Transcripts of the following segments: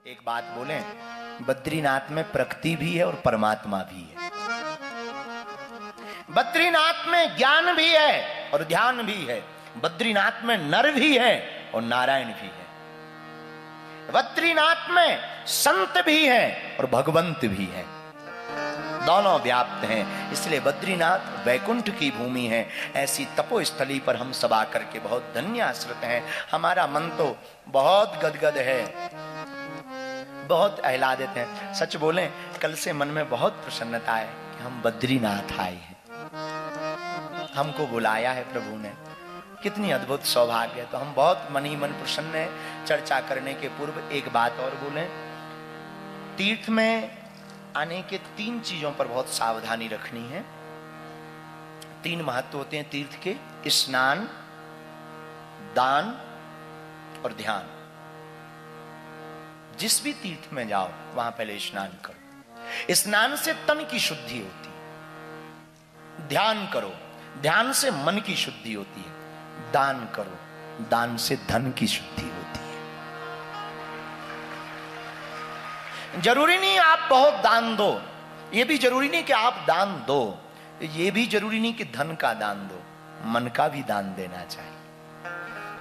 एक बात बोलें, बद्रीनाथ में प्रकृति भी है और परमात्मा भी है। बद्रीनाथ में ज्ञान भी है और ध्यान भी है। बद्रीनाथ में नर भी है और नारायण भी है। बद्रीनाथ में संत भी है और भगवंत भी है, दोनों व्याप्त हैं। इसलिए बद्रीनाथ वैकुंठ की भूमि है। ऐसी तपोस्थली पर हम सब आकर के बहुत धन्य आश्रित हैं। हमारा मन तो बहुत गदगद है, बहुत आह्लादित हैं। सच बोलें, कल से मन में बहुत प्रसन्नता है कि हम बद्रीनाथ आए हैं, हमको बुलाया है प्रभु ने। कितनी अद्भुत सौभाग्य है। तो हम बहुत मन ही मन प्रसन्न हैं। चर्चा करने के पूर्व एक बात और बोलें, तीर्थ में आने के 3 चीजों पर बहुत सावधानी रखनी है। 3 महत्व होते हैं तीर्थ के: स्नान, दान और ध्यान। जिस भी तीर्थ में जाओ वहां पहले स्नान करो। स्नान से तन की शुद्धि होती है। ध्यान करो, ध्यान से मन की शुद्धि होती है। दान करो, दान से धन की शुद्धि होती है। जरूरी नहीं आप बहुत दान दो, ये भी जरूरी नहीं कि आप दान दो, ये भी जरूरी नहीं कि धन का दान दो, मन का भी दान देना चाहिए।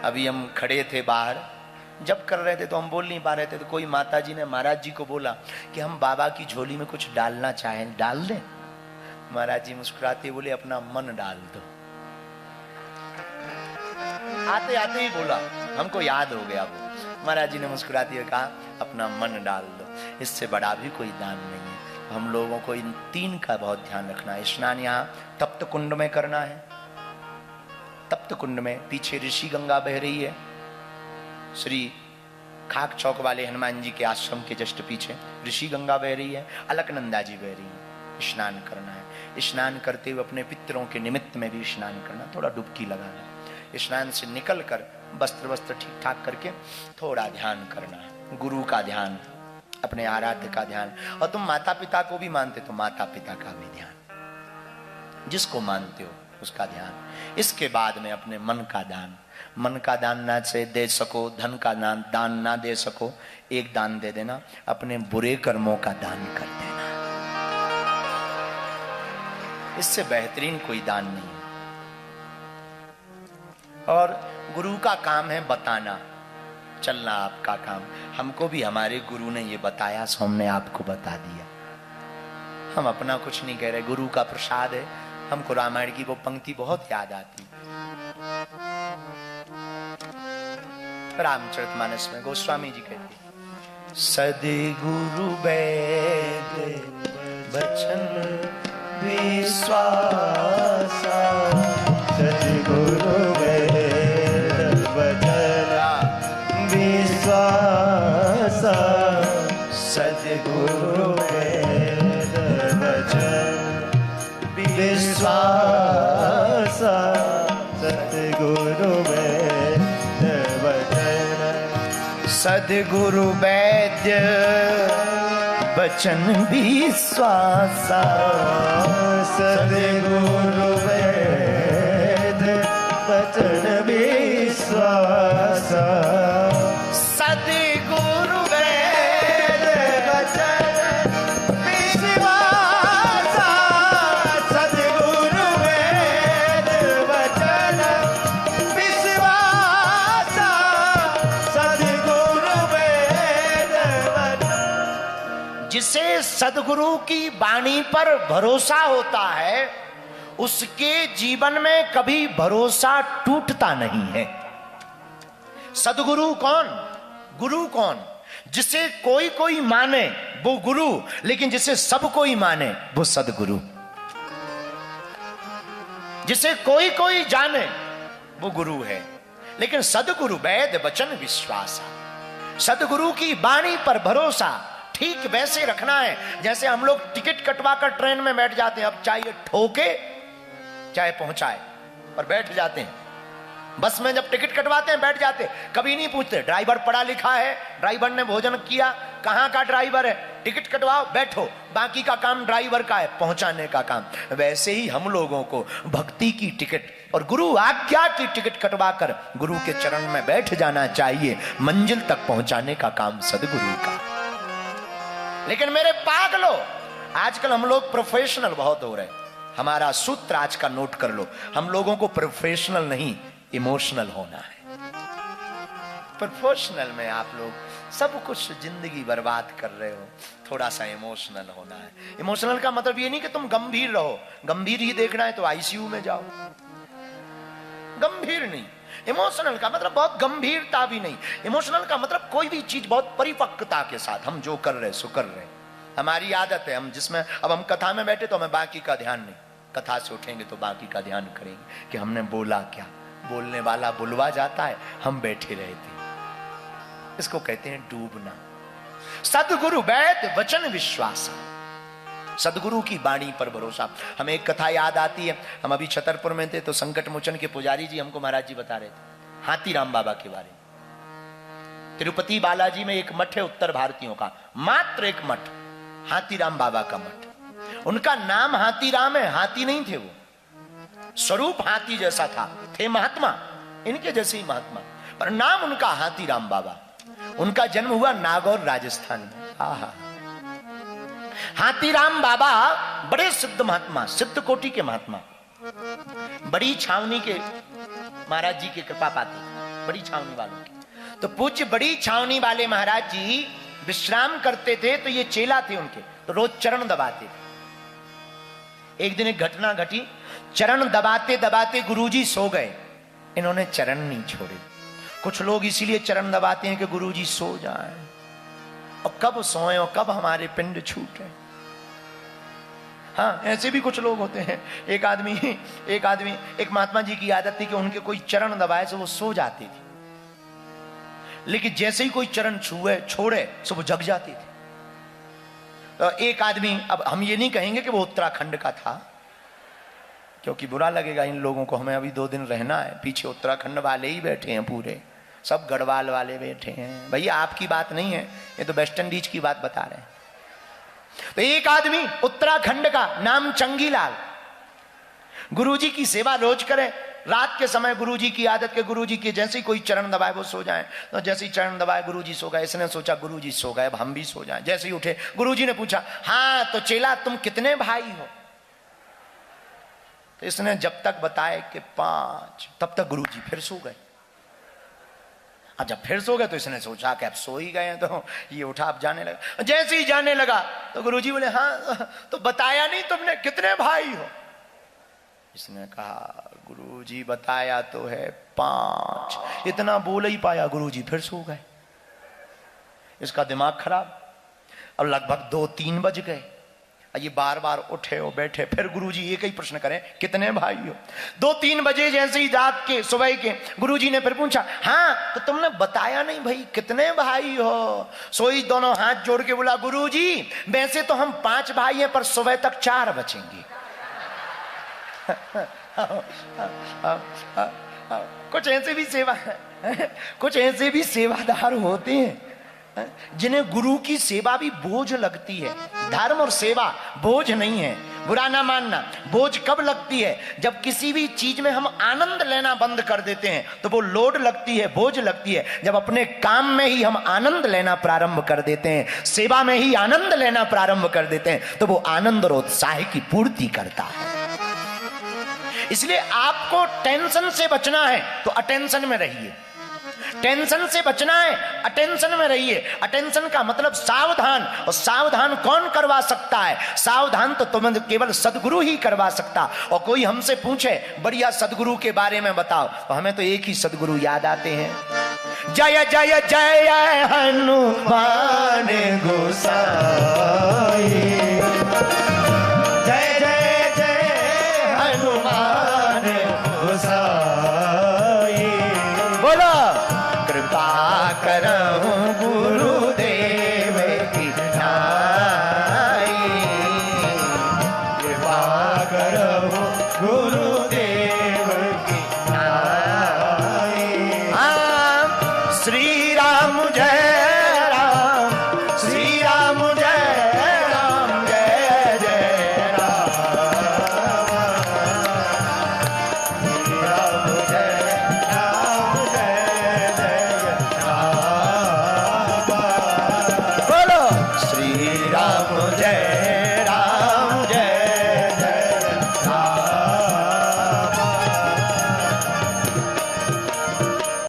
अभी हम खड़े थे बाहर, जब कर रहे थे तो हम बोल नहीं पा रहे थे, तो कोई माता जी ने महाराज जी को बोला कि हम बाबा की झोली में कुछ डालना चाहें, डाल दें? महाराज जी मुस्कुराते बोले, अपना मन डाल दो। आते आते ही बोला, हमको याद हो गया वो। महाराज जी ने मुस्कुराते हुए कहा, अपना मन डाल दो। इससे बड़ा भी कोई दान नहीं है। हम लोगों को इन 3 का बहुत ध्यान रखना है। स्नान यहाँ तप्त कुंड में करना है। तप्त कुंड में पीछे ऋषि गंगा बह रही है। श्री खाक चौक वाले हनुमान जी के आश्रम के जस्ट पीछे ऋषि गंगा बह रही है, अलकनंदा जी बह रही है। स्नान करना है। स्नान करते हुए अपने पितरों के निमित्त में भी स्नान करना, थोड़ा डुबकी लगाना। स्नान से निकलकर वस्त्र ठीक ठाक करके थोड़ा ध्यान करना है, गुरु का ध्यान, अपने आराध्य का ध्यान। और तुम माता पिता को भी मानते तो माता पिता का भी ध्यान, जिसको मानते हो उसका ध्यान। इसके बाद में अपने मन का दान। मन का दान ना से दे सको, धन का दान ना दे सको, एक दान दे देना, अपने बुरे कर्मों का दान कर देना। इससे बेहतरीन कोई दान नहीं है। और गुरु का काम है बताना, चलना आपका काम। हमको भी हमारे गुरु ने ये बताया, सो हमने आपको बता दिया। हम अपना कुछ नहीं कह रहे, गुरु का प्रसाद है। हमको रामायण की वो पंक्ति बहुत याद आती, रामचरितमानस में गोस्वामी जी कहते, सद्गुरु वैद्य बचन विश्वासा, सद्गुरु वैद्य बचन विश्वासा, सद्गुरु वैद्य बचन विश्वासा, सद्गुरु वैद्य बचन, सद्गुरु वैद्य बचन विश्वासा, सद्गुरु वैद्य बचन विश्वासा, सद्गुरु वैद्य बचन विश्वासा, सद्गुरु वैद्य बचन विश्वासा, सद्गुरु वैद्य बचन। जिसे सद्गुरु की वाणी पर भरोसा होता है, उसके जीवन में कभी भरोसा टूटता नहीं है। सद्गुरु कौन? गुरु कौन? जिसे कोई कोई माने वो गुरु, लेकिन जिसे सब कोई माने वो सद्गुरु। जिसे कोई कोई जाने वो गुरु है, लेकिन सद्गुरु वैद्य वचन विश्वासा। सद्गुरु की वाणी पर भरोसा ठीक वैसे रखना है जैसे हम लोग टिकट कटवा कर ट्रेन में बैठ जाते हैं। अब चाहे ठोके चाहे पहुंचाए, और बैठ जाते हैं। बस में जब टिकट कटवाते हैं बैठ जाते, कभी नहीं पूछते ड्राइवर पढ़ा लिखा है, ड्राइवर ने भोजन किया, कहाँ का ड्राइवर है, टिकट कटवाओ बैठो, बाकी का काम ड्राइवर का है, पहुंचाने का काम। वैसे ही हम लोगों को भक्ति की टिकट और गुरु आज्ञा की टिकट कटवा कर गुरु के चरण में बैठ जाना चाहिए। मंजिल तक पहुंचाने का काम सद्गुरु का। लेकिन मेरे पागलो, आजकल हम लोग प्रोफेशनल बहुत हो रहे हैं। हमारा सूत्र आज का नोट कर लो, हम लोगों को प्रोफेशनल नहीं इमोशनल होना है। प्रोफेशनल में आप लोग सब कुछ जिंदगी बर्बाद कर रहे हो, थोड़ा सा इमोशनल होना है। इमोशनल का मतलब ये नहीं कि तुम गंभीर रहो, गंभीर ही देखना है तो आईसीयू में जाओ, गंभीर नहीं। इमोशनल का मतलब बहुत गंभीरता भी नहीं, इमोशनल का मतलब कोई भी चीज बहुत परिपक्वता के साथ हम जो कर रहे सो कर रहे। हमारी आदत है, हम जिसमें अब हम कथा में बैठे तो हमें बाकी का ध्यान नहीं, कथा से उठेंगे तो बाकी का ध्यान करेंगे कि हमने बोला क्या। बोलने वाला बुलवा जाता है, हम बैठे रहते। इसको कहते हैं डूबना। सदगुरु वैद वचन विश्वास, सदगुरु की वाणी पर भरोसा। हमें एक कथा याद आती है, हम अभी छतरपुर में थे तो संकट मोचन के पुजारी जी हमको महाराज जी बता रहे थे हाथीराम बाबा के बारे में। तिरुपति बालाजी में एक मठ है उत्तर भारतीयों का, मात्र एक मठ, हाथीराम बाबा का मठ। उनका नाम हाथीराम है, हाथी नहीं थे वो, स्वरूप हाथी जैसा था, थे महात्मा, इनके जैसे ही महात्मा, पर नाम उनका हाथीराम बाबा। उनका जन्म हुआ नागौर राजस्थान में। आहा, हाथीराम बाबा बड़े सिद्ध महात्मा, सिद्ध कोटि के महात्मा, बड़ी छावनी के महाराज जी की कृपा पाते, बड़ी छावनी वालों की। तो पूज्य बड़ी छावनी वाले महाराज जी विश्राम करते थे तो ये चेला थे उनके, तो रोज चरण दबाते थे। एक दिन एक घटना घटी, चरण दबाते दबाते गुरुजी सो गए, इन्होंने चरण नहीं छोड़े। कुछ लोग इसीलिए चरण दबाते हैं कि गुरुजी सो जाएं, और कब सोएं और कब हमारे पिंड छूटे। हाँ, ऐसे भी कुछ लोग होते हैं। एक आदमी एक महात्मा जी की आदत थी कि उनके कोई चरण दबाए तो वो सो जाते थे, लेकिन जैसे ही कोई चरण छुए छोड़े तो वो जग जाते थे। तो एक आदमी, अब हम ये नहीं कहेंगे कि वो उत्तराखंड का था, क्योंकि बुरा लगेगा इन लोगों को, हमें अभी 2 दिन रहना है। पीछे उत्तराखंड वाले ही बैठे हैं, पूरे सब गढ़वाल वाले बैठे हैं। भैया आपकी बात नहीं है, ये तो वेस्ट इंडीज की बात बता रहे हैं। तो एक आदमी उत्तराखंड का, नाम चंगीलाल, गुरुजी की सेवा रोज करे। रात के समय गुरुजी की आदत के, गुरुजी के जैसे ही कोई चरण दबाए वो सो जाए, तो जैसे ही चरण दबाए गुरुजी सो गए। इसने सोचा गुरुजी सो गए, अब हम भी सो जाएं। जैसे ही उठे गुरुजी ने पूछा, हाँ तो चेला तुम कितने भाई हो? तो इसने जब तक बताए कि 5, तब तक गुरुजी फिर सो गए। अब जब फिर सो गए तो इसने सोचा कि अब सो ही गए हैं, तो ये उठा, अब जाने लगा। जैसे ही जाने लगा तो गुरुजी बोले, हाँ तो बताया नहीं तुमने कितने भाई हो? इसने कहा, गुरुजी बताया तो है 5। इतना बोल ही पाया, गुरुजी फिर सो गए। इसका दिमाग खराब। अब लगभग 2-3 बज गए, ये बार बार उठे और बैठे, फिर गुरुजी एक ही प्रश्न करें, कितने भाई हो? 2-3 बजे जैसे ही रात के, सुबह के, गुरुजी ने फिर पूछा, हाँ तो तुमने बताया नहीं भाई कितने भाई हो? सोई दोनों हाथ जोड़ के बोला, गुरुजी वैसे तो हम 5 भाई हैं, पर सुबह तक 4 बचेंगे। कुछ ऐसे भी सेवादार होते हैं जिन्हें गुरु की सेवा भी बोझ लगती है। धर्म और सेवा बोझ नहीं है, बुरा ना मानना। बोझ कब लगती है? जब किसी भी चीज में हम आनंद लेना बंद कर देते हैं तो वो लोड लगती है, बोझ लगती है। जब अपने काम में ही हम आनंद लेना प्रारंभ कर देते हैं, सेवा में ही आनंद लेना प्रारंभ कर देते हैं, तो वो आनंद और उत्साह की पूर्ति करता है। इसलिए आपको टेंशन से बचना है तो अटेंशन में रहिए, टेंशन से बचना है अटेंशन में रहिए। अटेंशन का मतलब सावधान, और सावधान कौन करवा सकता है? सावधान तो तुम केवल सदगुरु ही करवा सकता। और कोई हमसे पूछे बढ़िया सदगुरु के बारे में बताओ, तो हमें तो एक ही सदगुरु याद आते हैं, जय जय जय हनुमान गोसाई, जय जय जय हनुमान गोसाई। बोलो, कृपा करहु गुरुदेव की नाई, कृपा करहु गुरुदेव की नाई। श्री राम जय राम, श्री राम जय राम, जय